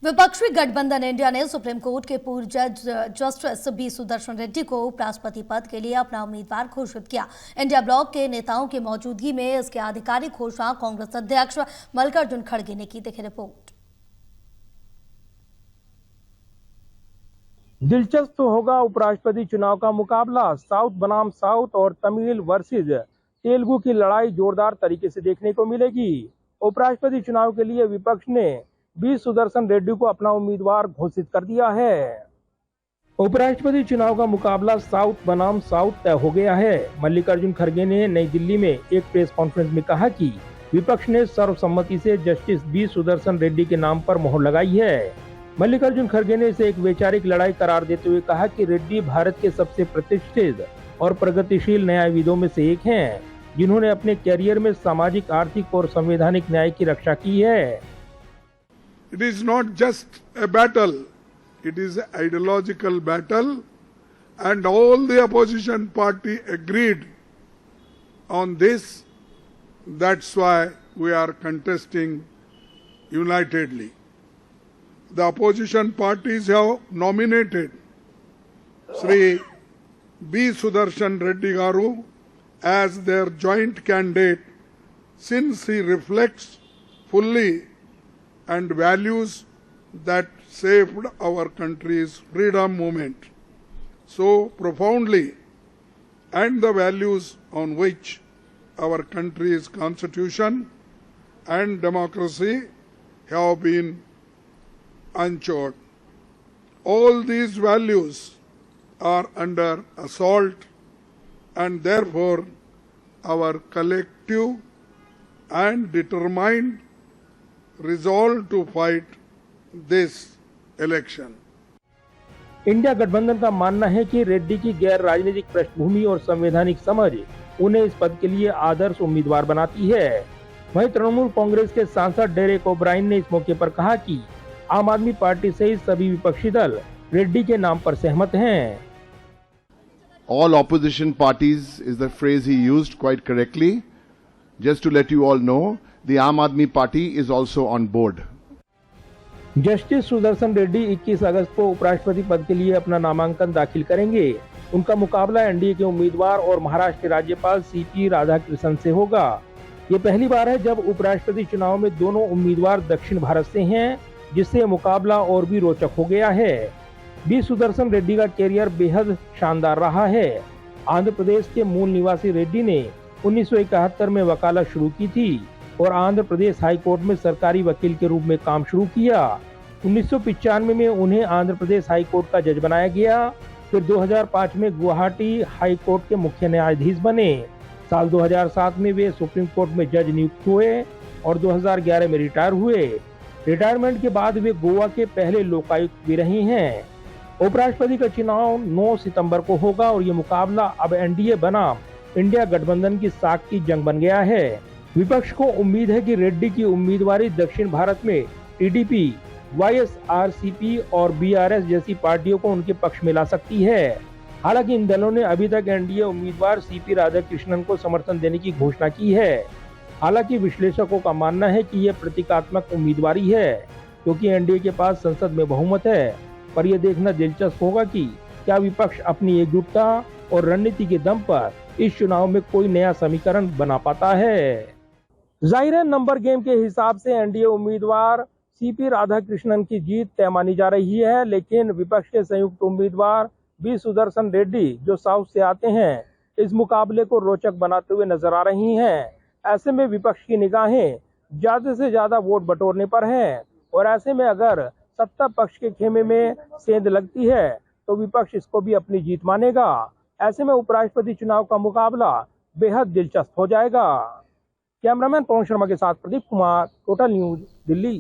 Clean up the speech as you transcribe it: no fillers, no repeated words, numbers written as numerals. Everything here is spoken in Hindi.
विपक्षी गठबंधन इंडिया ने सुप्रीम कोर्ट के पूर्व जज जस्टिस बी सुदर्शन रेड्डी को उपराष्ट्रपति पद के लिए अपना उम्मीदवार घोषित किया। इंडिया ब्लॉक के नेताओं की मौजूदगी में इसके आधिकारिक घोषणा कांग्रेस अध्यक्ष मल्लिकार्जुन खड़गे ने की। देखिए रिपोर्ट। दिलचस्प होगा उपराष्ट्रपति चुनाव का मुकाबला। साउथ बनाम साउथ और तमिल वर्सेज तेलुगु की लड़ाई जोरदार तरीके से देखने को मिलेगी। उपराष्ट्रपति चुनाव के लिए विपक्ष ने बी सुदर्शन रेड्डी को अपना उम्मीदवार घोषित कर दिया है। उपराष्ट्रपति चुनाव का मुकाबला साउथ बनाम साउथ तय हो गया है। मल्लिकार्जुन खड़गे ने नई दिल्ली में एक प्रेस कॉन्फ्रेंस में कहा कि विपक्ष ने सर्वसम्मति से जस्टिस बी सुदर्शन रेड्डी के नाम पर मोहर लगाई है। मल्लिकार्जुन खड़गे ने इसे एक वैचारिक लड़ाई करार देते हुए कहा कि रेड्डी भारत के सबसे प्रतिष्ठित और प्रगतिशील न्यायविदों में से एक हैं, जिन्होंने अपने कैरियर में सामाजिक, आर्थिक और संवैधानिक न्याय की रक्षा की है। It is not just a battle, it is an ideological battle, and all the opposition party agreed on this. That's why we are contesting unitedly. The opposition parties have nominated Sri B. Sudarshan Reddy Garu as their joint candidate since he reflects fully and values that saved our country's freedom movement so profoundly, and the values on which our country's constitution and democracy have been unchanged. All these values are under assault, and therefore our collective and determined resolve to fight this election. India गठबंधन का मानना है कि रेड्डी की गैर राजनीतिक पृष्ठभूमि और संवैधानिक समझ उन्हें इस पद के लिए आदर्श उम्मीदवार बनाती है। वहीं तृणमूल कांग्रेस के सांसद डेरेक ओब्रायन ने इस मौके पर कहा कि आम आदमी पार्टी सहित सभी विपक्षी दल रेड्डी के नाम पर सहमत हैं। All opposition parties is the phrase he used quite correctly. Just to let you all know, the Aam Aadmi Party is also on board. Justice Sudarshan Reddy 21 अगस्त को उपराष्ट्रपति पद के लिए अपना नामांकन दाखिल करेंगे। उनका मुकाबला एनडीए के उम्मीदवार और महाराष्ट्र के राज्यपाल सीपी राधाकृष्णन से होगा। ये पहली बार है जब उपराष्ट्रपति चुनाव में दोनों उम्मीदवार दक्षिण भारत से हैं, जिससे मुकाबला और भी रोचक हो गया है। बी सुदर्शन रेड्डी का कैरियर बेहद शानदार रहा है। आंध्र प्रदेश के मूल निवासी रेड्डी ने 1971 में वकालत शुरू की थी और आंध्र प्रदेश हाई कोर्ट में सरकारी वकील के रूप में काम शुरू किया। 1995 में उन्हें आंध्र प्रदेश हाई कोर्ट का जज बनाया गया। फिर 2005 में गुवाहाटी हाई कोर्ट के मुख्य न्यायाधीश बने। साल 2007 में वे सुप्रीम कोर्ट में जज नियुक्त हुए और 2011 में रिटायर हुए। रिटायरमेंट के बाद वे गोवा के पहले लोकायुक्त भी रहे हैं। उपराष्ट्रपति का चुनाव 9 सितंबर को होगा और ये मुकाबला अब एनडीए बनाम इंडिया गठबंधन की साख की जंग बन गया है। विपक्ष को उम्मीद है कि रेड्डी की उम्मीदवारी दक्षिण भारत में टीडीपी, वाईएसआरसीपी और बीआरएस जैसी पार्टियों को उनके पक्ष में ला सकती है। हालांकि इन दलों ने अभी तक एनडीए उम्मीदवार सीपी राधाकृष्णन को समर्थन देने की घोषणा की है। हालांकि विश्लेषकों का मानना है कि यह प्रतीकात्मक उम्मीदवारी है, क्योंकि एनडीए के पास संसद में बहुमत है। पर यह देखना दिलचस्प होगा कि क्या विपक्ष अपनी एकजुटता और रणनीति के दम पर इस चुनाव में कोई नया समीकरण बना पाता है। जाहिर है नंबर गेम के हिसाब से एनडीए उम्मीदवार सीपी राधाकृष्णन की जीत तय मानी जा रही है, लेकिन विपक्ष के संयुक्त उम्मीदवार बी सुदर्शन रेड्डी जो साउथ से आते हैं, इस मुकाबले को रोचक बनाते हुए नजर आ रही हैं। ऐसे में विपक्ष की निगाहें ज्यादा से ज्यादा वोट बटोरने पर हैं और ऐसे में अगर सत्ता पक्ष के खेमे में सेंध लगती है तो विपक्ष इसको भी अपनी जीत मानेगा। ऐसे में उपराष्ट्रपति चुनाव का मुकाबला बेहद दिलचस्प हो जाएगा। कैमरामैन पवन शर्मा के साथ प्रदीप कुमार, टोटल न्यूज, दिल्ली।